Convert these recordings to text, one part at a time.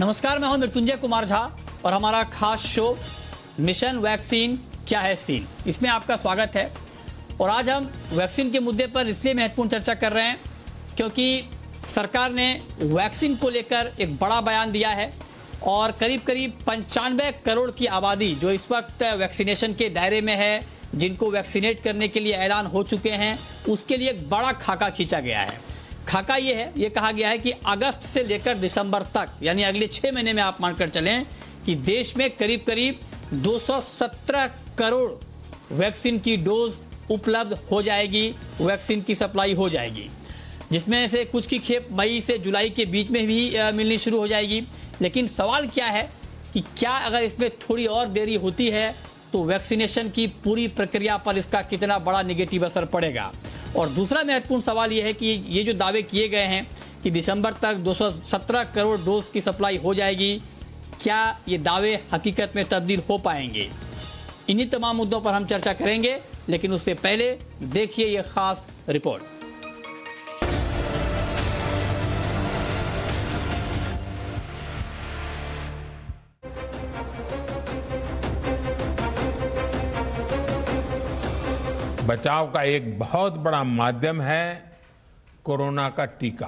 नमस्कार, मैं हूं मृत्युंजय कुमार झा और हमारा खास शो मिशन वैक्सीन क्या है सीन, इसमें आपका स्वागत है। और आज हम वैक्सीन के मुद्दे पर इसलिए महत्वपूर्ण चर्चा कर रहे हैं क्योंकि सरकार ने वैक्सीन को लेकर एक बड़ा बयान दिया है और करीब 95 करोड़ की आबादी जो इस वक्त वैक्सीनेशन के दायरे में है, जिनको वैक्सीनेट करने के लिए ऐलान हो चुके हैं, उसके लिए एक बड़ा खाका खींचा गया है। खाका ये है, ये कहा गया है कि अगस्त से लेकर दिसंबर तक, यानी अगले 6 महीने में आप मानकर चलें कि देश में करीब 217 करोड़ वैक्सीन की डोज उपलब्ध हो जाएगी, वैक्सीन की सप्लाई हो जाएगी, जिसमें से कुछ की खेप मई से जुलाई के बीच में भी मिलनी शुरू हो जाएगी। लेकिन सवाल क्या है कि क्या अगर इसमें थोड़ी और देरी होती है तो वैक्सीनेशन की पूरी प्रक्रिया पर इसका कितना बड़ा नेगेटिव असर पड़ेगा। और दूसरा महत्वपूर्ण सवाल यह है कि ये जो दावे किए गए हैं कि दिसंबर तक 217 करोड़ डोज की सप्लाई हो जाएगी, क्या ये दावे हकीकत में तब्दील हो पाएंगे? इन्हीं तमाम मुद्दों पर हम चर्चा करेंगे, लेकिन उससे पहले देखिए ये खास रिपोर्ट। बचाव का एक बहुत बड़ा माध्यम है कोरोना का टीका।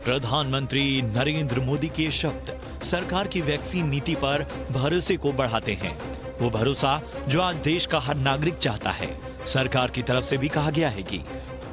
प्रधानमंत्री नरेंद्र मोदी के शब्द सरकार की वैक्सीन नीति पर भरोसे को बढ़ाते हैं। वो भरोसा जो आज देश का हर नागरिक चाहता है। सरकार की तरफ से भी कहा गया है कि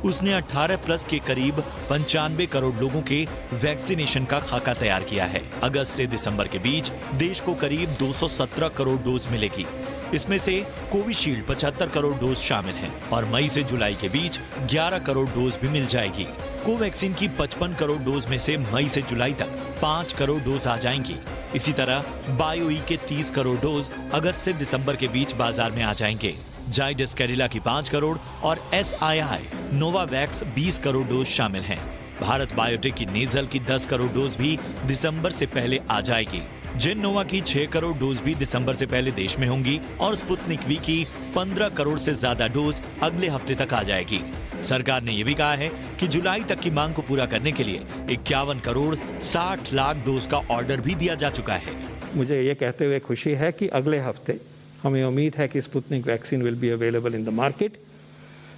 उसने 18 प्लस के करीब 95 करोड़ लोगों के वैक्सीनेशन का खाका तैयार किया है। अगस्त से दिसंबर के बीच देश को करीब 217 करोड़ डोज मिलेगी। इसमें से कोविशील्ड 75 करोड़ डोज शामिल हैं और मई से जुलाई के बीच 11 करोड़ डोज भी मिल जाएगी। कोवैक्सीन की 55 करोड़ डोज में से मई से जुलाई तक 5 करोड़ डोज आ जाएंगी। इसी तरह बायोई के 30 करोड़ डोज अगस्त से दिसंबर के बीच बाजार में आ जाएंगे। जाइडस कैडिला की 5 करोड़ और SII नोवावैक्स 20 करोड़ डोज शामिल हैं। भारत बायोटेक की नेजल की 10 करोड़ डोज भी दिसंबर से पहले आ जाएगी। जेनोवा की 6 करोड़ डोज भी दिसंबर से पहले देश में होंगी और स्पुतनिक वी की 15 करोड़ से ज्यादा डोज अगले हफ्ते तक आ जाएगी। सरकार ने यह भी कहा है कि जुलाई तक की मांग को पूरा करने के लिए 51 करोड़ 60 लाख डोज का ऑर्डर भी दिया जा चुका है। मुझे ये कहते हुए खुशी है कि अगले हफ्ते हमें उम्मीद है कि Sputnik vaccine will be available in the market.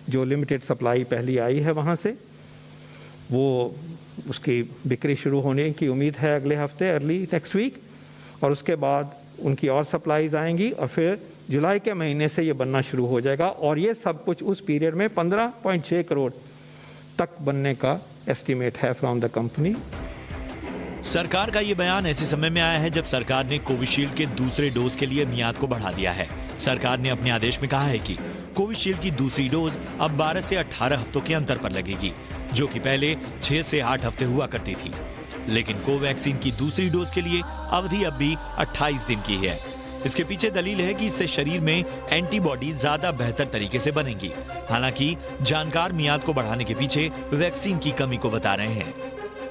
जो लिमिटेड सप्लाई पहली आई है वहाँ से वो उसकी बिक्री शुरू होने की उम्मीद है अगले हफ्ते, अर्ली नेक्स्ट वीक, और उसके बाद उनकी और सप्लाईज आएंगी और फिर जुलाई के महीने से ये बनना शुरू हो जाएगा। और ये सब कुछ उस पीरियड में 15.6 करोड़ तक बनने का एस्टीमेट है फ्रॉम द कंपनी। सरकार का ये बयान ऐसे समय में आया है जब सरकार ने कोविशील्ड के दूसरे डोज के लिए मियाद को बढ़ा दिया है। सरकार ने अपने आदेश में कहा है कि कोविशील्ड की दूसरी डोज अब 12 से 18 हफ्तों के अंतर पर लगेगी, जो कि पहले 6 से 8 हफ्ते हुआ करती थी। लेकिन कोवैक्सीन की दूसरी डोज के लिए अवधि अब भी 28 दिन की है। इसके पीछे दलील है कि इससे शरीर में एंटीबॉडी ज्यादा बेहतर तरीके से बनेंगी। हालांकि जानकार मियाद को बढ़ाने के पीछे वैक्सीन की कमी को बता रहे हैं।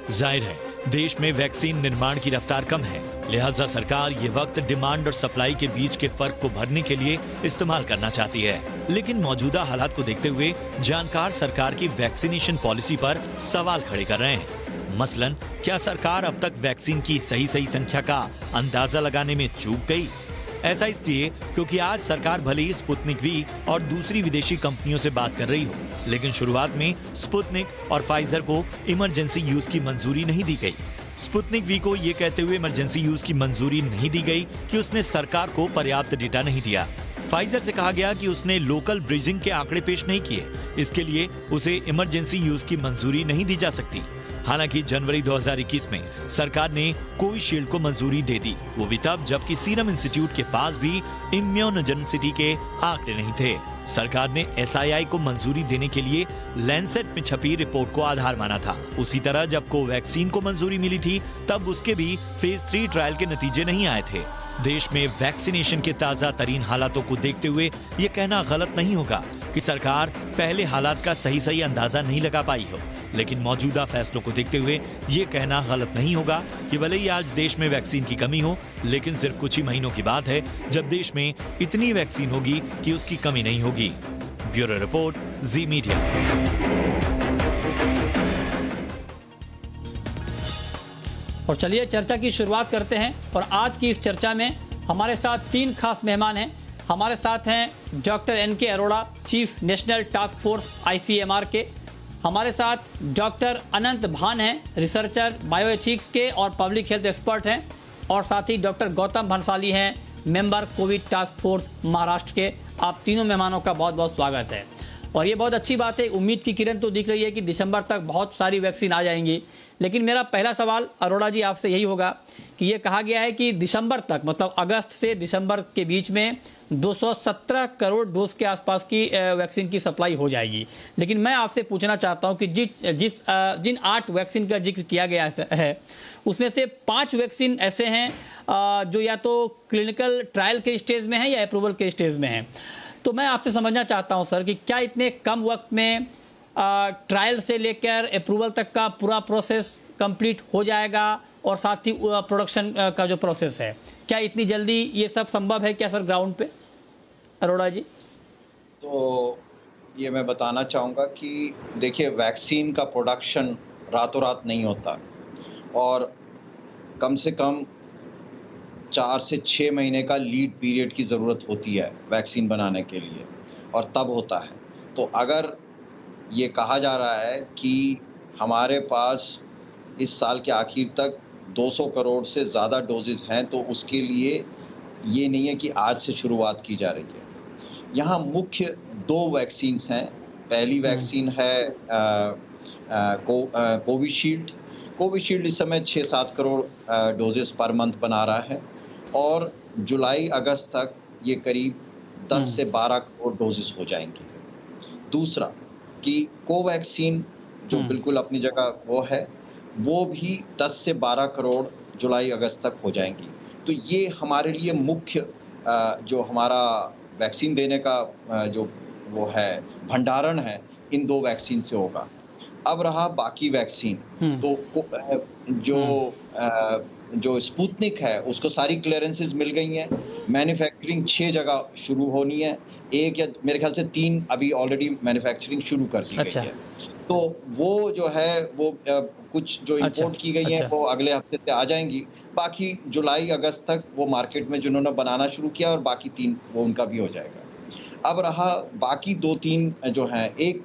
जाहिर है देश में वैक्सीन निर्माण की रफ्तार कम है, लिहाजा सरकार ये वक्त डिमांड और सप्लाई के बीच के फर्क को भरने के लिए इस्तेमाल करना चाहती है। लेकिन मौजूदा हालात को देखते हुए जानकार सरकार की वैक्सीनेशन पॉलिसी पर सवाल खड़े कर रहे हैं। मसलन, क्या सरकार अब तक वैक्सीन की सही संख्या का अंदाजा लगाने में चूक गई? ऐसा इसलिए क्योंकि आज सरकार भले ही स्पुतनिक वी और दूसरी विदेशी कंपनियों से बात कर रही हो, लेकिन शुरुआत में स्पुतनिक और फाइजर को इमरजेंसी यूज की मंजूरी नहीं दी गई। स्पुतनिक वी को ये कहते हुए इमरजेंसी यूज की मंजूरी नहीं दी गई कि उसने सरकार को पर्याप्त डेटा नहीं दिया। फाइजर से कहा गया कि उसने लोकल ब्रिजिंग के आंकड़े पेश नहीं किए, इसके लिए उसे इमरजेंसी यूज की मंजूरी नहीं दी जा सकती। हालांकि जनवरी 2021 में सरकार ने कोविशील्ड को मंजूरी दे दी, वो भी तब जबकि सीरम इंस्टीट्यूट के पास भी इम्यूनोजेनिसिटी के आंकड़े नहीं थे। सरकार ने SII को मंजूरी देने के लिए लैंसेट में छपी रिपोर्ट को आधार माना था। उसी तरह जब कोवैक्सीन को मंजूरी मिली थी तब उसके भी फेज 3 ट्रायल के नतीजे नहीं आए थे। देश में वैक्सीनेशन के ताजा तरीन हालातों को देखते हुए ये कहना गलत नहीं होगा कि सरकार पहले हालात का सही अंदाजा नहीं लगा पाई हो, लेकिन मौजूदा फैसलों को देखते हुए ये कहना गलत नहीं होगा कि भले ही आज देश में वैक्सीन की कमी हो, लेकिन सिर्फ कुछ ही महीनों की बात है जब देश में इतनी वैक्सीन होगी कि उसकी कमी नहीं होगी। ब्यूरो रिपोर्ट, जी मीडिया। और चलिए चर्चा की शुरुआत करते हैं। और आज की इस चर्चा में हमारे साथ 3 खास मेहमान हैं। हमारे साथ हैं doctor NK. Arora, chief national task force ICMR के। हमारे साथ डॉक्टर अनंत भान हैं, रिसर्चर बायोएथिक्स के और पब्लिक हेल्थ एक्सपर्ट हैं। और साथ ही डॉक्टर गौतम भंसाली हैं, member Covid task force Maharashtra के। आप तीनों मेहमानों का बहुत बहुत स्वागत है। और ये बहुत अच्छी बात है, उम्मीद की किरण तो दिख रही है कि दिसंबर तक बहुत सारी वैक्सीन आ जाएंगी। लेकिन मेरा पहला सवाल अरोड़ा जी आपसे यही होगा कि ये कहा गया है कि दिसंबर तक, मतलब अगस्त से दिसंबर के बीच में 217 करोड़ डोज के आसपास की वैक्सीन की सप्लाई हो जाएगी। लेकिन मैं आपसे पूछना चाहता हूं कि जिन 8 वैक्सीन का जिक्र किया गया है उसमें से 5 वैक्सीन ऐसे हैं जो या तो क्लिनिकल ट्रायल के स्टेज में है या अप्रूवल के स्टेज में है। तो मैं आपसे समझना चाहता हूं सर कि क्या इतने कम वक्त में ट्रायल से लेकर अप्रूवल तक का पूरा प्रोसेस कंप्लीट हो जाएगा और साथ ही प्रोडक्शन का जो प्रोसेस है, क्या इतनी जल्दी ये सब संभव है क्या सर ग्राउंड पे, अरोड़ा जी? तो ये मैं बताना चाहूँगा कि देखिए, वैक्सीन का प्रोडक्शन रातों रात नहीं होता और कम से कम 4 से 6 महीने का लीड पीरियड की ज़रूरत होती है वैक्सीन बनाने के लिए, और तब होता है। तो अगर ये कहा जा रहा है कि हमारे पास इस साल के आखिर तक 200 करोड़ से ज़्यादा डोजेज़ हैं, तो उसके लिए ये नहीं है कि आज से शुरुआत की जा रही है। यहाँ मुख्य 2 वैक्सीन्स हैं। पहली वैक्सीन है कोविशील्ड। कोविशील्ड इस समय 6-7 करोड़ डोजेस पर मंथ बना रहा है और जुलाई अगस्त तक ये करीब 10 से 12 करोड़ डोजेस हो जाएंगे। दूसरा कि कोवैक्सीन जो बिल्कुल अपनी जगह वो भी 10 से 12 करोड़ जुलाई अगस्त तक हो जाएंगी। तो ये हमारे लिए मुख्य जो हमारा वैक्सीन देने का जो वो है भंडारण है, इन 2 वैक्सीन से होगा। अब रहा बाकी वैक्सीन, तो जो स्पुतनिक है उसको सारी क्लियरेंसेस मिल गई हैं। मैन्युफैक्चरिंग 6 जगह शुरू होनी है, 1 या मेरे ख्याल से 3 अभी ऑलरेडी मैन्युफैक्चरिंग शुरू कर दी गई है। तो वो जो है वो कुछ जो इंपोर्ट की गई है वो अगले हफ्ते से आ जाएंगी। बाकी जुलाई अगस्त तक वो मार्केट में जिन्होंने बनाना शुरू किया, और बाकी 3 वो उनका भी हो जाएगा। अब रहा बाकी 2-3 जो हैं, एक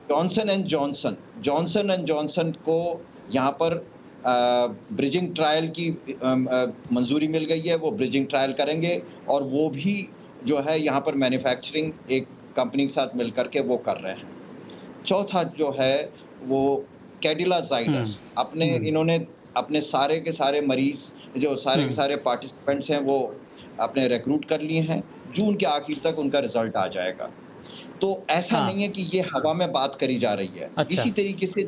जॉनसन एंड जॉनसन को यहाँ पर ब्रिजिंग ट्रायल की मंजूरी मिल गई है। वो ब्रिजिंग ट्रायल करेंगे और वो भी जो है यहाँ पर मैन्युफैक्चरिंग एक कंपनी के साथ मिलकर के वो कर रहे हैं। चौथा जो है वो कैडिला जाइडस, इन्होंने अपने सारे के सारे मरीज, जो सारे के सारे पार्टिसिपेंट्स हैं, वो अपने रिक्रूट कर लिए हैं। जून के आखिर तक उनका रिजल्ट आ जाएगा। तो ऐसा नहीं है कि ये हवा में बात करी जा रही है। इसी तरीके से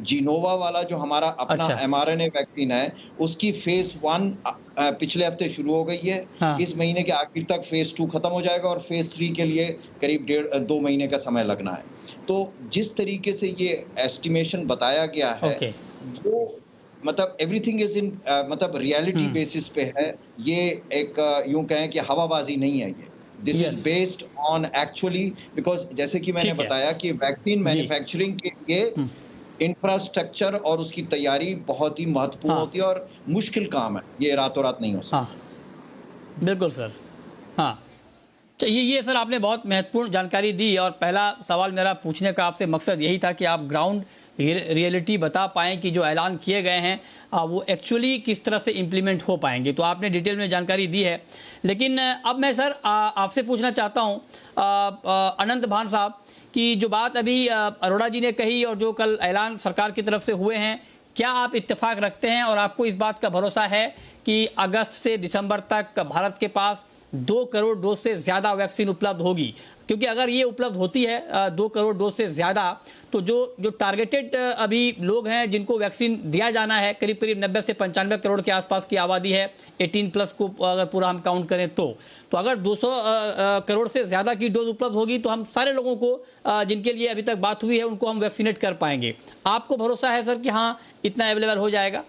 जिनोवा वाला जो हमारा अपना mRNA वैक्सीन है, उसकी फेज 1 पिछले हफ्ते शुरू हो गई है। इस महीने के आखिर तक फेज 2 खत्म हो जाएगा और फेज 3 के लिए करीब 1.5-2 महीने का समय लगना है। तो जिस तरीके से ये एस्टिमेशन बताया गया है, वो मतलब एवरीथिंग इज इन मतलब रियलिटी बेसिस पे है। ये एक यूं कहें कि हवाबाजी नहीं है ये। This is based on actually, because जैसे कि मैंने बताया कि वैक्सीन मैन्युफैक्चरिंग के लिए इंफ्रास्ट्रक्चर और उसकी तैयारी बहुत ही महत्वपूर्ण होती है और मुश्किल काम है। ये रातों रात नहीं हो सकता। बिल्कुल सर। हाँ, तो ये सर आपने बहुत महत्वपूर्ण जानकारी दी। और पहला सवाल मेरा पूछने का आपसे मकसद यही था कि आप ग्राउंड रियलिटी बता पाएं कि जो ऐलान किए गए हैं वो एक्चुअली किस तरह से इम्प्लीमेंट हो पाएंगे। तो आपने डिटेल में जानकारी दी है। लेकिन अब मैं सर आपसे पूछना चाहता हूं अनंत भान साहब कि जो बात अभी अरोड़ा जी ने कही और जो कल ऐलान सरकार की तरफ से हुए हैं, क्या आप इत्तेफाक रखते हैं और आपको इस बात का भरोसा है कि अगस्त से दिसंबर तक भारत के पास 2 करोड़ डोज से ज्यादा वैक्सीन उपलब्ध होगी? क्योंकि अगर ये उपलब्ध होती है 2 करोड़ डोज से ज्यादा, तो जो टारगेटेड अभी लोग हैं जिनको वैक्सीन दिया जाना है, करीब करीब 90 से 95 करोड़ के आसपास की आबादी है 18+ को अगर पूरा हम काउंट करें तो अगर 200 करोड़ से ज्यादा की डोज उपलब्ध होगी तो हम सारे लोगों को जिनके लिए अभी तक बात हुई है उनको हम वैक्सीनेट कर पाएंगे। आपको भरोसा है सर कि हाँ इतना अवेलेबल हो जाएगा?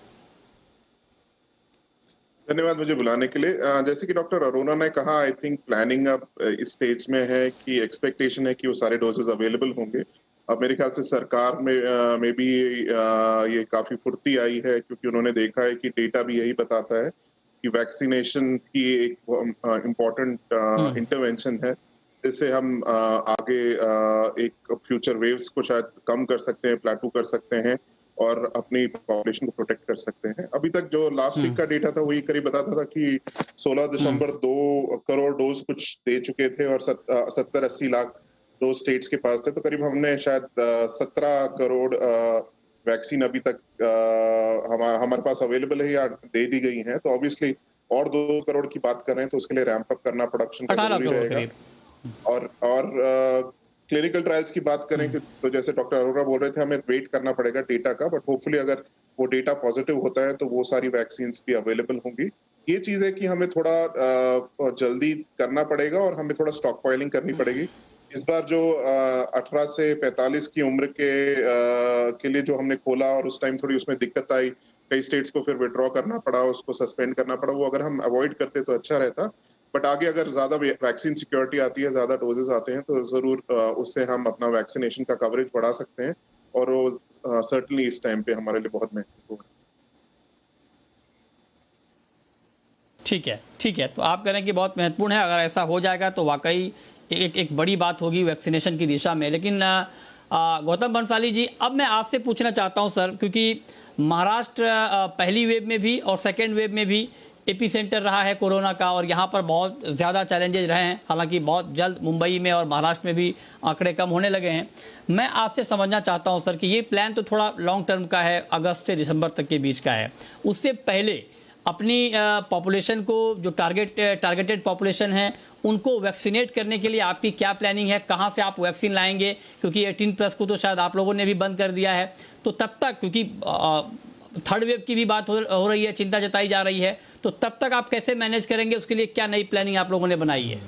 धन्यवाद मुझे बुलाने के लिए। जैसे कि डॉक्टर अरोड़ा ने कहा, आई थिंक प्लानिंग अब इस स्टेज में है कि एक्सपेक्टेशन है कि वो सारे डोजेस अवेलेबल होंगे अब मेरे ख्याल से सरकार में भी ये काफी फुर्ती आई है, क्योंकि उन्होंने देखा है कि डेटा भी यही बताता है कि वैक्सीनेशन की एक इम्पोर्टेंट इंटरवेंशन है, जिससे हम आगे एक फ्यूचर वेव्स को शायद कम कर सकते हैं, प्लेटू कर सकते हैं और अपनी पॉपुलेशन को प्रोटेक्ट कर सकते हैं। अभी तक जो लास्ट वीक का डेटा था वही करीब बताता था कि 16 दिसंबर 2 करोड़ डोज कुछ दे चुके थे और 70-80 लाख डोज स्टेट्स के पास थे, तो करीब हमने शायद 17 करोड़ वैक्सीन अभी तक हमारे पास अवेलेबल है या दे दी गई हैं। तो ऑब्वियसली और 2 करोड़ की बात कर रहे हैं तो उसके लिए रैंप अप करना प्रोडक्शन का जरूरी रहेगा। और क्लिनिकल ट्रायल्स की बात करें तो जैसे डॉक्टर अरोरा बोल रहे थे, हमें वेट करना पड़ेगा डेटा का, बट होपफुली अगर वो डेटा पॉजिटिव होता है तो वो सारी वैक्सीन भी अवेलेबल होंगी। ये चीज है कि हमें थोड़ा जल्दी करना पड़ेगा और हमें थोड़ा स्टॉक पाइलिंग करनी पड़ेगी। इस बार जो 18 से 45 की उम्र के लिए जो हमने खोला और उस टाइम थोड़ी उसमें दिक्कत आई, कई स्टेट्स को फिर विड्रॉ करना पड़ा, उसको सस्पेंड करना पड़ा, वो अगर हम अवॉइड करते तो अच्छा रहता। बट आगे अगर ज्यादा वैक्सीन सिक्योरिटी आती है, ज्यादा डोजेस आते हैं, तो जरूर उससे हम अपना वैक्सीनेशन का कवरेज बढ़ा सकते हैं और वो सर्टनली इस टाइम पे हमारे लिए बहुत महत्वपूर्ण है। ठीक है। तो आप कह रहे हैं कि बहुत महत्वपूर्ण है, अगर ऐसा हो जाएगा तो वाकई एक बड़ी बात होगी वैक्सीनेशन की दिशा में। लेकिन गौतम बंसाली जी, अब मैं आपसे पूछना चाहता हूं सर, क्योंकि महाराष्ट्र पहली वेव में भी और सेकेंड वेव में भी एपी सेंटर रहा है कोरोना का, और यहाँ पर बहुत ज़्यादा चैलेंजेस रहे हैं। हालांकि बहुत जल्द मुंबई में और महाराष्ट्र में भी आंकड़े कम होने लगे हैं। मैं आपसे समझना चाहता हूँ सर कि ये प्लान तो थोड़ा लॉन्ग टर्म का है, अगस्त से दिसंबर तक के बीच का है। उससे पहले अपनी पॉपुलेशन को, जो टारगेटेड पॉपुलेशन है, उनको वैक्सीनेट करने के लिए आपकी क्या प्लानिंग है? कहाँ से आप वैक्सीन लाएंगे? क्योंकि 18+ को तो शायद आप लोगों ने भी बंद कर दिया है, तो तब तक, क्योंकि थर्ड वेव की भी बात हो रही है, चिंता जताई जा रही है, तो तब तक आप कैसे मैनेज करेंगे? उसके लिए क्या नई प्लानिंग आप लोगों ने बनाई है?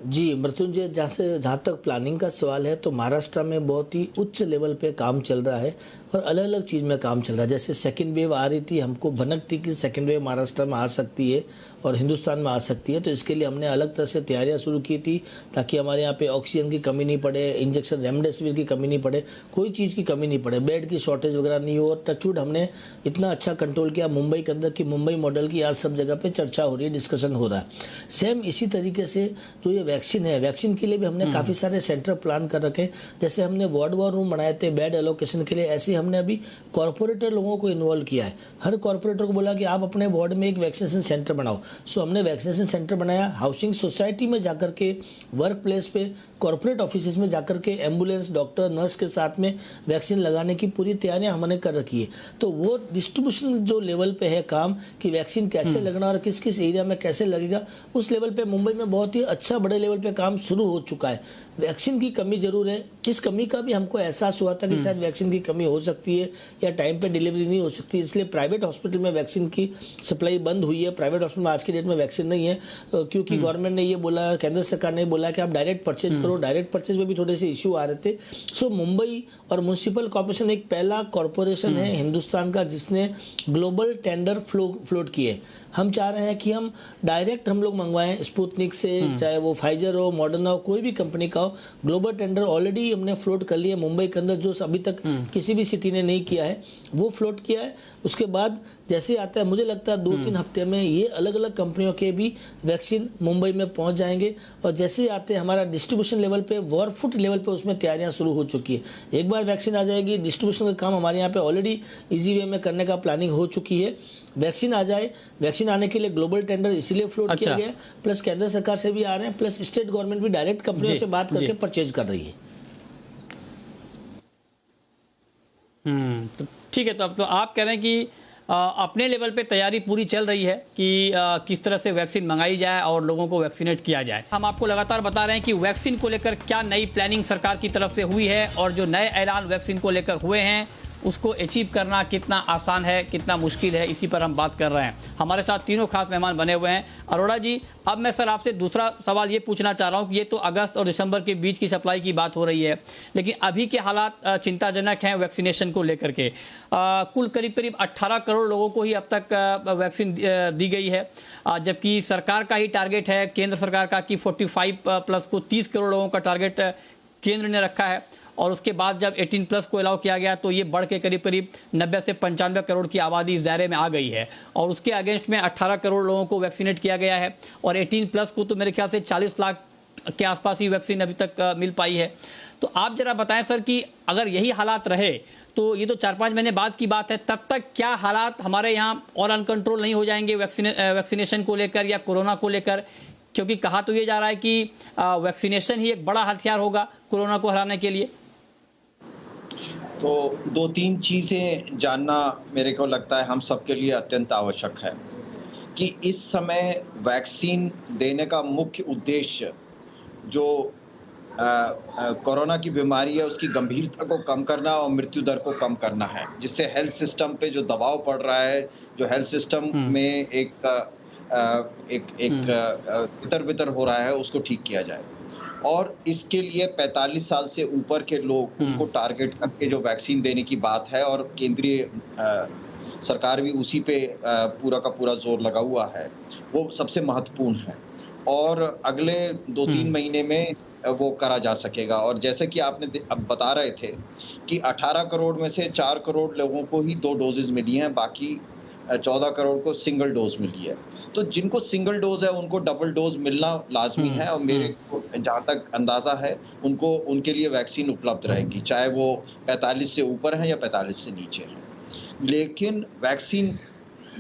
जी मृत्युंजय, जहाँ तक प्लानिंग का सवाल है, तो महाराष्ट्र में बहुत ही उच्च लेवल पे काम चल रहा है और अलग अलग चीज़ में काम चल रहा है। जैसे सेकेंड वेव आ रही थी, हमको भनक थी कि सेकेंड वेव महाराष्ट्र में आ सकती है और हिंदुस्तान में आ सकती है, तो इसके लिए हमने अलग तरह से तैयारियां शुरू की थी ताकि हमारे यहाँ पे ऑक्सीजन की कमी नहीं पड़े, इंजेक्शन रेमडेसिविर की कमी नहीं पड़े, कोई चीज़ की कमी नहीं पड़े, बेड की शॉर्टेज वगैरह नहीं हो। और टचवुड हमने इतना अच्छा कंट्रोल किया मुंबई के अंदर कि मुंबई मॉडल की आज सब जगह पर चर्चा हो रही है, डिस्कशन हो रहा है। सेम इसी तरीके से जो ये वैक्सीन है, वैक्सीन के लिए भी हमने काफ़ी सारे सेंटर प्लान कर रखे। जैसे हमने वार्ड वार रूम बनाए थे बेड एलोकेशन के लिए, ऐसे हमने अभी कॉर्पोरेटर लोगों को इन्वॉल्व किया है। हर कॉर्पोरेटर को बोला कि आप अपने वार्ड में एक वैक्सीनेशन सेंटर बनाओ। सो हमने वैक्सीनेशन सेंटर बनाया, हाउसिंग सोसाइटी में जाकर के, वर्क प्लेस पे, कॉर्पोरेट ऑफिस में जाकर के एम्बुलेंस, डॉक्टर, नर्स के साथ में वैक्सीन लगाने की पूरी तैयारियां हमने कर रखी है। तो वो डिस्ट्रीब्यूशन जो लेवल पे है काम, कि वैक्सीन कैसे लगना और किस किस एरिया में कैसे लगेगा, उस लेवल पे मुंबई में बहुत ही अच्छा बड़े लेवल पे काम शुरू हो चुका है। वैक्सीन की कमी जरूर है, इस कमी का भी हमको एहसास हुआ था कि शायद वैक्सीन की कमी हो सकती है या टाइम पे डिलीवरी नहीं हो सकती, इसलिए प्राइवेट हॉस्पिटल में वैक्सीन की सप्लाई बंद हुई है। प्राइवेट हॉस्पिटल में आज की डेट में वैक्सीन नहीं है, क्योंकि गवर्नमेंट ने ये बोला, केंद्र सरकार ने बोला कि आप डायरेक्ट परचेज करो। डायरेक्ट परचेज में भी थोड़े से इश्यू आ रहे थे। सो मुंबई और म्युनिसिपल कॉर्पोरेशन एक पहला कॉर्पोरेशन है हिंदुस्तान का जिसने ग्लोबल टेंडर फ्लोट किए। हम चाह रहे हैं कि हम डायरेक्ट हम लोग मंगवाएं स्पुतनिक से, चाहे वो फाइजर हो, मॉडर्ना हो, कोई भी कंपनी का हो। ग्लोबल टेंडर ऑलरेडी हमने फ्लोट कर लिया मुंबई के अंदर, जो अभी तक किसी भी सिटी ने नहीं किया है, वो फ्लोट किया है। उसके बाद जैसे आता है, मुझे लगता है 2-3 हफ्ते में ये अलग अलग कंपनियों के भी वैक्सीन मुंबई में पहुंच जाएंगे। और जैसे आते हैं हमारा डिस्ट्रीब्यूशन लेवल पे, वॉरफुट लेवल पे, उसमें तैयारियां शुरू हो चुकी है। एक बार वैक्सीन आ जाएगी, डिस्ट्रीब्यूशन का काम हमारे यहाँ पे ऑलरेडी इजी वे में करने का प्लानिंग हो चुकी है। वैक्सीन आ जाए, वैक्सीन आने के लिए ग्लोबल टेंडर इसीलिए फ्लोट किया गया, प्लस केंद्र सरकार से भी आ रहे हैं, प्लस स्टेट गवर्नमेंट भी डायरेक्ट कंपनियों से बात करके परचेज कर रही है। तो ठीक है, तो अब तो आप कह रहे हैं कि अपने लेवल पे तैयारी पूरी चल रही है कि किस तरह से वैक्सीन मंगाई जाए और लोगों को वैक्सीनेट किया जाए। हम आपको लगातार बता रहे हैं कि वैक्सीन को लेकर क्या नई प्लानिंग सरकार की तरफ से हुई है और जो नए ऐलान वैक्सीन को लेकर हुए हैं उसको अचीव करना कितना आसान है, कितना मुश्किल है, इसी पर हम बात कर रहे हैं। हमारे साथ तीनों खास मेहमान बने हुए हैं। अरोड़ा जी, अब मैं सर आपसे दूसरा सवाल ये पूछना चाह रहा हूँ कि ये तो अगस्त और दिसंबर के बीच की सप्लाई की बात हो रही है, लेकिन अभी के हालात चिंताजनक हैं वैक्सीनेशन को लेकर के। कुल करीब करीब 18 करोड़ लोगों को ही अब तक वैक्सीन दी गई है, जबकि सरकार का ही टारगेट है, केंद्र सरकार का, कि 45 प्लस को 30 करोड़ लोगों का टारगेट केंद्र ने रखा है। और उसके बाद जब 18 प्लस को अलाउ किया गया तो ये बढ़ के करीब करीब 90 से 95 करोड़ की आबादी इस दायरे में आ गई है, और उसके अगेंस्ट में 18 करोड़ लोगों को वैक्सीनेट किया गया है, और 18 प्लस को तो मेरे ख्याल से 40 लाख के आसपास ही वैक्सीन अभी तक मिल पाई है। तो आप जरा बताएं सर कि अगर यही हालात रहे तो ये तो 4-5 महीने बाद की बात है, तब तक क्या हालात हमारे यहाँ और अनकंट्रोल नहीं हो जाएंगे वैक्सीनेशन को लेकर या कोरोना को लेकर? क्योंकि कहा तो ये जा रहा है कि वैक्सीनेशन ही एक बड़ा हथियार होगा कोरोना को हराने के लिए। तो 2-3 चीजें जानना मेरे को लगता है हम सबके लिए अत्यंत आवश्यक है कि इस समय वैक्सीन देने का मुख्य उद्देश्य जो कोरोना की बीमारी है उसकी गंभीरता को कम करना और मृत्यु दर को कम करना है, जिससे हेल्थ सिस्टम पे जो दबाव पड़ रहा है, जो हेल्थ सिस्टम में एक तितर-बितर हो रहा है, उसको ठीक किया जाए। और इसके लिए 45 साल से ऊपर के लोग, उनको टारगेट करके जो वैक्सीन देने की बात है, और केंद्रीय सरकार भी उसी पे पूरा का पूरा जोर लगा हुआ है, वो सबसे महत्वपूर्ण है। और अगले 2-3 महीने में वो करा जा सकेगा। और जैसे कि आपने अब बता रहे थे कि 18 करोड़ में से 4 करोड़ लोगों को ही 2 डोजेज मिली हैं, बाकी 14 करोड़ को सिंगल डोज मिली है। तो जिनको सिंगल डोज है उनको डबल डोज मिलना लाजमी है, और मेरे को जहाँ तक अंदाजा है उनको, उनके लिए वैक्सीन उपलब्ध रहेगी, चाहे वो 45 से ऊपर है या 45 से नीचे है। लेकिन वैक्सीन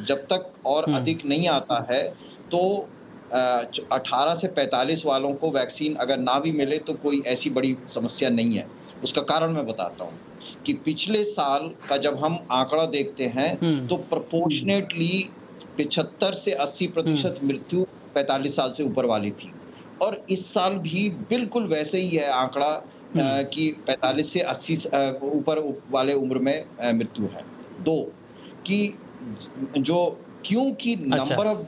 जब तक और अधिक नहीं आता है तो 18 से 45 वालों को वैक्सीन अगर ना भी मिले तो कोई ऐसी बड़ी समस्या नहीं है। उसका कारण मैं बताता हूँ कि पिछले साल का जब हम आंकड़ा देखते हैं तो प्रोपोर्शनेटली 75 से 80% मृत्यु 45 साल से ऊपर वाली थी, और इस साल भी बिल्कुल वैसे ही है आंकड़ा कि 45 से 80 ऊपर वाले उम्र में मृत्यु है। 2 कि जो क्योंकि नंबर ऑफ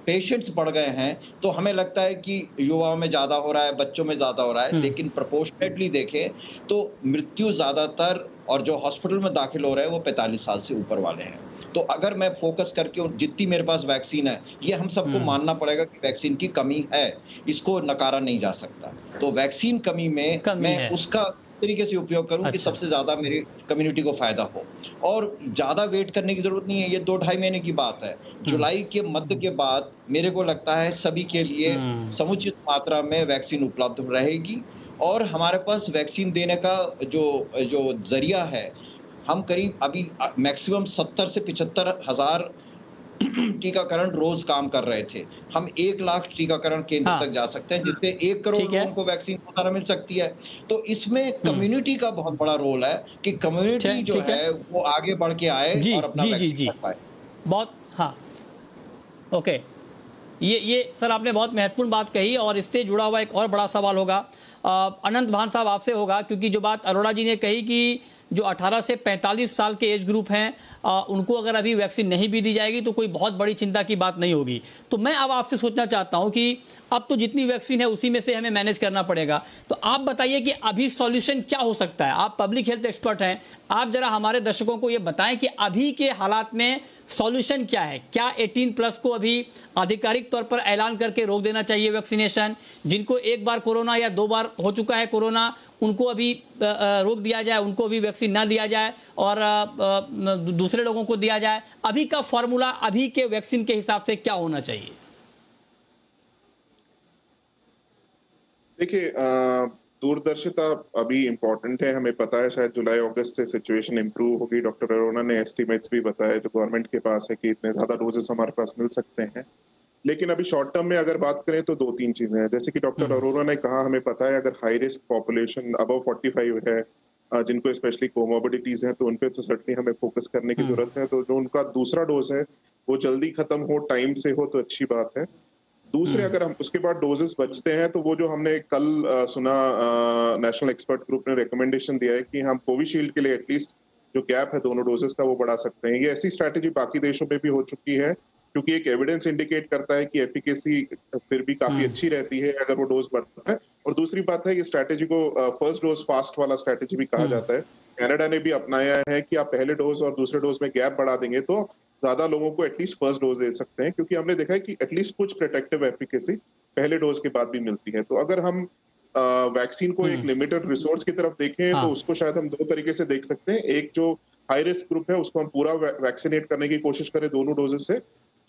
पेशेंट्स बढ़ गए हैं तो हमें लगता है कि युवाओं में ज्यादा हो रहा है, बच्चों में ज्यादा हो रहा है, लेकिन प्रोपोर्शनेटली देखें तो मृत्यु ज्यादातर और जो हॉस्पिटल में दाखिल हो रहे हैं वो 45 साल से ऊपर वाले हैं। तो अगर मैं फोकस करके जितनी मेरे पास वैक्सीन है, ये हम सबको मानना पड़ेगा कि वैक्सीन की कमी है, इसको नकारा नहीं जा सकता। तो वैक्सीन कमी में मैं उसका तरीके से उपयोग करूं कि सबसे ज्यादा मेरी कम्युनिटी को फायदा हो, और ज्यादा वेट करने की जरूरत नहीं है। ये 2-2.5 महीने की बात है। जुलाई के मध्य के बाद मेरे को लगता है सभी के लिए समुचित मात्रा में वैक्सीन उपलब्ध रहेगी, और हमारे पास वैक्सीन देने का जो जरिया है, हम करीब अभी मैक्सिमम 70 से 75 हजार टीकाकरण रोज काम कर रहे थे। हम 1 लाख टीकाकरण केंद्र तक जा सकते हैं, जिससे 1 करोड़ लोगों को वैक्सीन दोबारा मिल सकती है। तो इसमें कम्युनिटी का बहुत बड़ा रोल है कि कम्युनिटी जो है वो आगे बढ़ के आए और अपना वैक्सीन कर पाए। बहुत ओके, ये सर आपने बहुत महत्वपूर्ण बात कही, और इससे जुड़ा हुआ एक और बड़ा सवाल होगा अनंत भान साहब आपसे होगा, क्योंकि जो बात अरोड़ा जी ने कही कि जो 18 से 45 साल के एज ग्रुप हैं उनको अगर अभी वैक्सीन नहीं भी दी जाएगी तो कोई बहुत बड़ी चिंता की बात नहीं होगी। तो मैं अब आपसे सोचना चाहता हूं कि अब तो जितनी वैक्सीन है उसी में से हमें मैनेज करना पड़ेगा। तो आप बताइए कि अभी सॉल्यूशन क्या हो सकता है? आप पब्लिक हेल्थ एक्सपर्ट हैं, आप जरा हमारे दर्शकों को ये बताएं कि अभी के हालात में सॉल्यूशन क्या है। क्या 18 प्लस को अभी आधिकारिक तौर पर ऐलान करके रोक देना चाहिए वैक्सीनेशन? जिनको एक बार कोरोना या 2 बार हो चुका है कोरोना, उनको अभी रोक दिया जाए, उनको अभी वैक्सीन ना दिया जाए और दूसरे लोगों को दिया जाए? अभी का फॉर्मूला अभी के वैक्सीन के हिसाब से क्या होना चाहिए? देखिए, दूरदर्शिता अभी इम्पोर्टेंट है। हमें पता है शायद जुलाई अगस्त से सिचुएशन इंप्रूव होगी। डॉक्टर अरोड़ा ने एस्टिमेट्स भी बताया जो गवर्नमेंट के पास है कि इतने ज्यादा डोजेस हमारे पास मिल सकते हैं। लेकिन अभी शॉर्ट टर्म में अगर बात करें तो 2-3 चीजें हैं। जैसे कि डॉक्टर अरोड़ा ने कहा, हमें पता है अगर हाई रिस्क पॉपुलेशन अबव 45 है, जिनको स्पेशली कोमोबिडिटीज हैं, तो उनपे तो सर्टनली हमें फोकस करने की जरूरत है। तो जो उनका दूसरा डोज है वो जल्दी खत्म हो, टाइम से हो, तो अच्छी बात है। दूसरे, अगर हम उसके बाद डोजेस बचते हैं तो वो जो हमने कल सुना, नेशनल एक्सपर्ट ग्रुप ने रिकमेंडेशन दिया है कि हम कोविशील्ड के लिए एटलीस्ट जो गैप है दोनों डोजेस का वो बढ़ा सकते हैं। ये ऐसी स्ट्रैटेजी बाकी देशों में भी हो चुकी है, क्योंकि एक एविडेंस इंडिकेट करता है कि एफिकेसी फिर भी काफी अच्छी रहती है अगर वो डोज बढ़ता है। और दूसरी बात है, ये स्ट्रैटेजी को फर्स्ट डोज फास्ट वाला स्ट्रैटेजी भी कहा जाता है। कनाडा ने भी अपनाया है कि आप पहले डोज और दूसरे डोज में गैप बढ़ा देंगे तो ज्यादा लोगों को एटलीस्ट फर्स्ट डोज दे सकते हैं, क्योंकि हमने देखा है कि एटलीस्ट कुछ प्रोटेक्टिव एफिकेसी पहले डोज के बाद भी मिलती है। तो अगर हम वैक्सीन को एक लिमिटेड रिसोर्स की तरफ देखें तो उसको शायद हम दो तरीके से देख सकते हैं। एक जो हाई रिस्क ग्रुप है उसको हम पूरा वैक्सीनेट करने की कोशिश करें दोनों डोजेस से,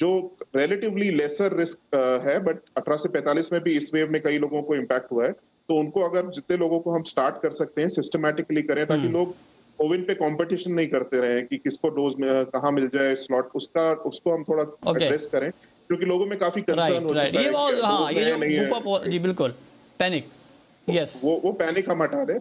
जो रिलेटिवली लेसर रिस्क है, बट 18 से 45 में भी इस वेव में कई लोगों को इम्पैक्ट हुआ है। तो उनको अगर जितने लोगों को हम स्टार्ट कर सकते हैं सिस्टमैटिकली करें, ताकि लोग कोविन पे कंपटीशन नहीं करते रहे कि किसको डोज में कहाँ मिल जाए स्लॉट, उसको हम थोड़ा एड्रेस करें, क्योंकि लोगों में काफी कंसर्न हो चुका है। जी बिल्कुल, पैनिक, यस, वो पैनिक हम हटा दें।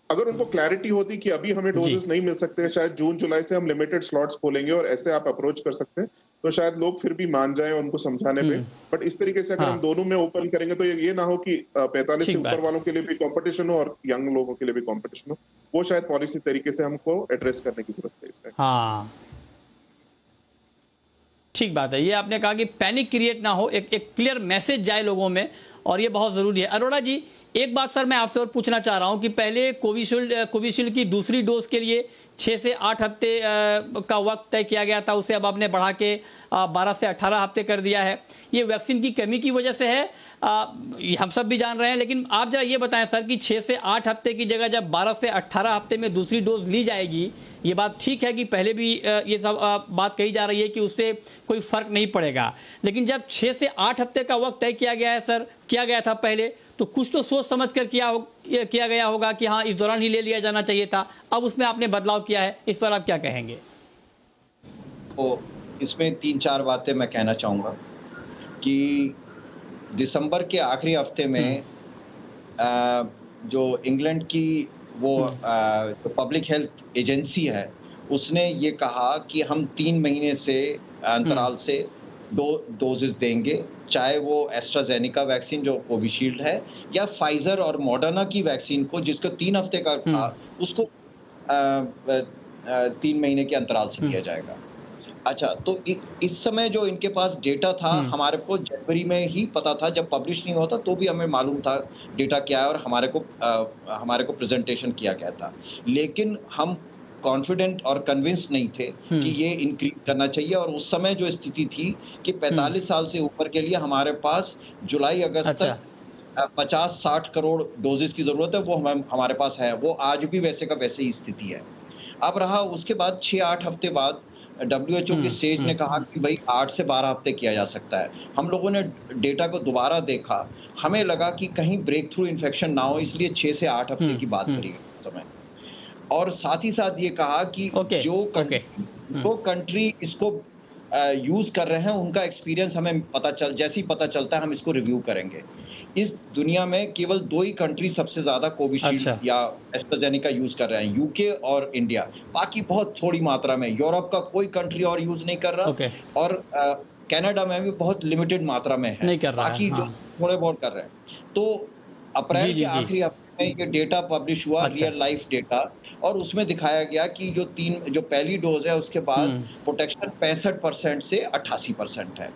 अगर उनको क्लैरिटी होती कि अभी हमें डोजेस नहीं मिल सकते, शायद जून जुलाई से हम लिमिटेड स्लॉट्स खोलेंगे और ऐसे आप अप्रोच कर सकते हैं, तो शायद लोग फिर भी मान जाएं उनको समझाने पे। बट इस तरीके से अगर हम दोनों में ओपन करेंगे तो ये ना हो कि 45 से ऊपर वालों के लिए भी कंपटीशन हो और यंग लोगों के लिए भी कंपटीशन हो। वो शायद पॉलिसी तरीके से हमको एड्रेस करने की जरूरत है इसमें। हाँ, ठीक बात है। ये आपने कहा कि पैनिक क्रिएट ना हो, एक क्लियर मैसेज जाए लोगों में, और ये बहुत जरूरी है। अरोड़ा जी, एक बात सर मैं आपसे और पूछना चाह रहा हूं कि पहले कोविशील्ड की दूसरी डोज के लिए 6 से 8 हफ्ते का वक्त तय किया गया था, उसे अब आपने बढ़ा के 12 से 18 हफ्ते कर दिया है। ये वैक्सीन की कमी की वजह से है, हम सब भी जान रहे हैं, लेकिन आप जरा ये बताएं सर कि 6 से 8 हफ्ते की जगह जब 12 से 18 हफ्ते में दूसरी डोज ली जाएगी, ये बात ठीक है कि पहले भी ये सब बात कही जा रही है कि उससे कोई फर्क नहीं पड़ेगा, लेकिन जब 6 से 8 हफ्ते का वक्त तय किया गया है सर, किया गया था पहले, तो कुछ तो सोच समझ कर किया गया होगा कि हाँ इस दौरान ही ले लिया जाना चाहिए था। अब उसमें आपने बदलाव किया है, इस पर आप क्या कहेंगे? तो इसमें 3-4 बातें मैं कहना चाहूँगा कि दिसंबर के आखिरी हफ्ते में जो इंग्लैंड की वो जो पब्लिक हेल्थ एजेंसी है, उसने ये कहा कि हम 3 महीने से अंतराल से डोजेस देंगे, चाहे वो एस्ट्राजेनेका वैक्सीन जो कोविशील्ड है या फाइजर और मॉडर्ना की वैक्सीन को जिसको 3 हफ्ते का था उसको 3 महीने के अंतराल से दिया जाएगा। अच्छा, तो इस समय जो इनके पास डेटा था, हमारे को जनवरी में ही पता था, जब पब्लिश नहीं होता तो भी हमें मालूम था डेटा क्या है और हमारे को प्रेजेंटेशन किया गया था, लेकिन हम कॉन्फिडेंट और कन्विंस्ड नहीं थे कि ये इंक्रीज करना चाहिए। और उस समय जो स्थिति थी कि 45 साल से ऊपर के लिए हमारे पास जुलाई अगस्त तक 50-60 करोड़ डोजेस की जरूरत है, वो हमारे पास है, वो आज भी वैसे का वैसे ही स्थिति है। अब रहा उसके बाद 6-8 हफ्ते बाद WHO के सेज ने कहा कि भाई 8 से 12 हफ्ते किया जा सकता है। हम लोगों ने डेटा को दोबारा देखा, हमें लगा कि कहीं ब्रेक थ्रू इन्फेक्शन ना हो, इसलिए 6 से 8 हफ्ते की बात करी उस समय। और साथ ही साथ ये कहा कि जो कंट्री इसको यूज कर रहे हैं उनका एक्सपीरियंस हमें जैसे ही पता चलता है हम इसको रिव्यू करेंगे। इस दुनिया में केवल 2 ही कंट्री सबसे ज्यादा कोविशील्ड या एस्ट्राजेनेका यूज कर रहे हैं, यूके और इंडिया, बाकी बहुत थोड़ी मात्रा में। यूरोप का कोई कंट्री और यूज नहीं कर रहा, और कनाडा में भी बहुत लिमिटेड मात्रा में है, बाकी जो थोड़े बहुत कर रहे हैं। तो अप्रैल के आखिरी हफ्ते में ये डेटा पब्लिश हुआ, रियल लाइफ डेटा, और उसमें दिखाया गया कि जो पहली डोज है उसके बाद प्रोटेक्शन 65% से 88% है।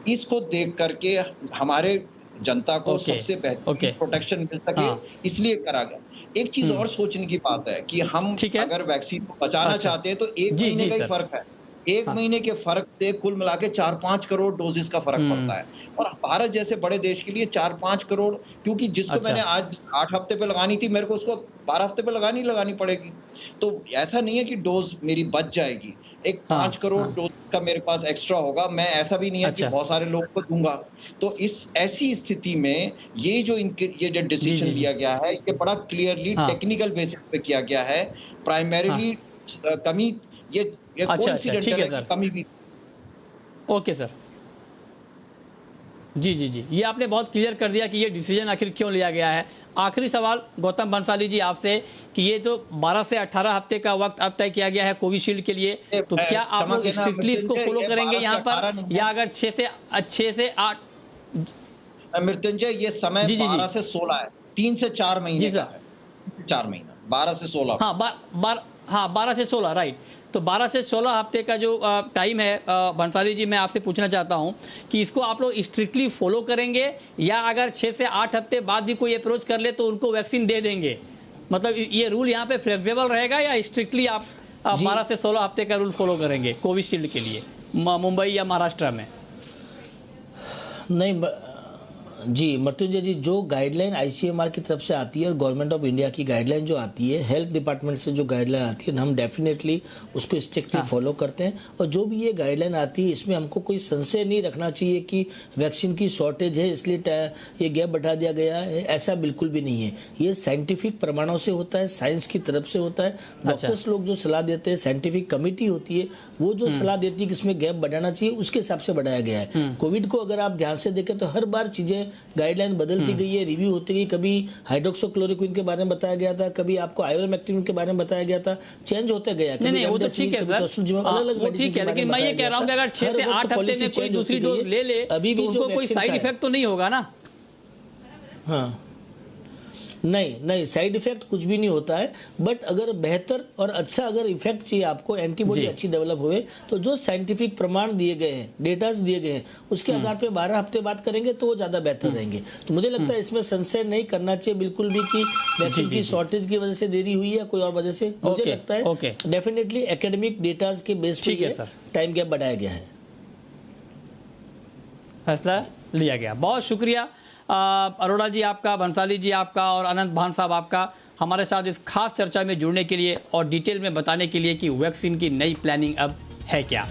इसको देख करके हमारे जनता को सबसे बेहतर प्रोटेक्शन मिल सके, इसलिए करा गया। एक चीज और सोचने की बात है कि हम अगर वैक्सीन को बचाना चाहते हैं तो 1 महीने का ही फर्क है। 1 महीने के फर्क से कुल मिला के 4-5 करोड़ डोजेस का फर्क पड़ता है, और भारत जैसे बड़े देश के लिए 4-5 करोड़, क्योंकि जिसको मैंने आज 8 हफ्ते पे लगानी थी, मेरे को उसको 12 हफ्ते पे लगानी पड़ेगी। तो ऐसा नहीं है कि डोज मेरी बच जाएगी, एक 5 करोड़ डोज का मेरे पास एक्स्ट्रा होगा। मैं ऐसा भी नहीं है कि बहुत सारे लोगों को दूंगा। तो ऐसी स्थिति में ये जो डिसीजन लिया गया है, ये बड़ा क्लियरली टेक्निकल बेसिस पे किया गया है। प्राइमरीली कमी ये ठीक है सर, कमी भी। ओके सर, जी, ये आपने बहुत क्लियर कर दिया कि ये डिसीजन आखिर क्यों लिया गया है। आखिरी सवाल गौतम बंसाली जी आपसे कि ये जो 12 से 18 हफ्ते का वक्त अब तय किया गया है कोविशील्ड के लिए, तो क्या आप लोग स्ट्रिक्टली इसको फॉलो करेंगे यहाँ पर, या अगर 6 से 8? मृत्युंजय, ये समय 12 से 16 है, 3 से 4 महीने का है, 4 महीना 12 से 16। हाँ 12 से 16 राइट। तो 12 से 16 हफ्ते का जो टाइम है भंसाली जी, मैं आपसे पूछना चाहता हूं कि इसको आप लोग स्ट्रिक्टली फॉलो करेंगे या अगर 6 से 8 हफ्ते बाद भी कोई अप्रोच कर ले तो उनको वैक्सीन दे देंगे? मतलब ये रूल यहाँ पे फ्लेक्सिबल रहेगा या स्ट्रिक्टली आप 12 से 16 हफ्ते का रूल फॉलो करेंगे कोविशील्ड के लिए मुंबई या महाराष्ट्र में? नहीं जी मृत्युंजय जी, जो गाइडलाइन आईसीएमआर की तरफ से आती है और गवर्नमेंट ऑफ इंडिया की गाइडलाइन जो आती है, हेल्थ डिपार्टमेंट से जो गाइडलाइन आती है, हम डेफिनेटली उसको स्ट्रिक्टली फॉलो करते हैं। और जो भी ये गाइडलाइन आती है इसमें हमको कोई संशय नहीं रखना चाहिए कि वैक्सीन की शॉर्टेज है इसलिए ये गैप बढ़ा दिया गया है, ऐसा बिल्कुल भी नहीं है। ये साइंटिफिक प्रमाणों से होता है, साइंस की तरफ से होता है। डॉक्टर्स लोग जो सलाह देते हैं, साइंटिफिक कमेटी होती है वो जो सलाह देती है कि इसमें गैप बढ़ाना चाहिए, उसके हिसाब से बढ़ाया गया है। कोविड को अगर आप ध्यान से देखें तो हर बार चीजें गाइडलाइन बदलती गई है, रिव्यू होती गई। कभी हाइड्रोक्सीक्लोरोक्विन के बारे में बताया गया था, कभी आपको आइवरमेक्टिन के बारे में बताया गया था, चेंज होते गया। नहीं वो तो ठीक है सर, वो ठीक है, लेकिन मैं ये कह रहा हूँ कि अगर 6 से 8 हफ्ते में कोई दूसरी डोज ले ले अभी भी उनको कोई साइड इफेक्ट तो नहीं होगा ना? हाँ नहीं साइड इफेक्ट कुछ भी नहीं होता है, बट अगर बेहतर और अच्छा अगर इफेक्ट चाहिए आपको, एंटीबॉडी अच्छी डेवलप हुए, तो जो साइंटिफिक प्रमाण दिए गए हैं, डेटास दिए गए हैं, उसके आधार पे 12 हफ्ते बात करेंगे तो वो ज्यादा बेहतर रहेंगे। तो मुझे लगता है इसमें संशय नहीं करना चाहिए बिल्कुल भी कि वैक्सीन की शॉर्टेज की वजह से देरी हुई है कोई और वजह से। मुझे लगता है डेफिनेटली एकेडमिक डेटास के बेस पे टाइम गैप बढ़ाया गया है, फैसला लिया गया। बहुत शुक्रिया अरोड़ा जी आपका, भंसाली जी आपका और अनंत भान साहब आपका हमारे साथ इस खास चर्चा में जुड़ने के लिए और डिटेल में बताने के लिए कि वैक्सीन की नई प्लानिंग अब है क्या।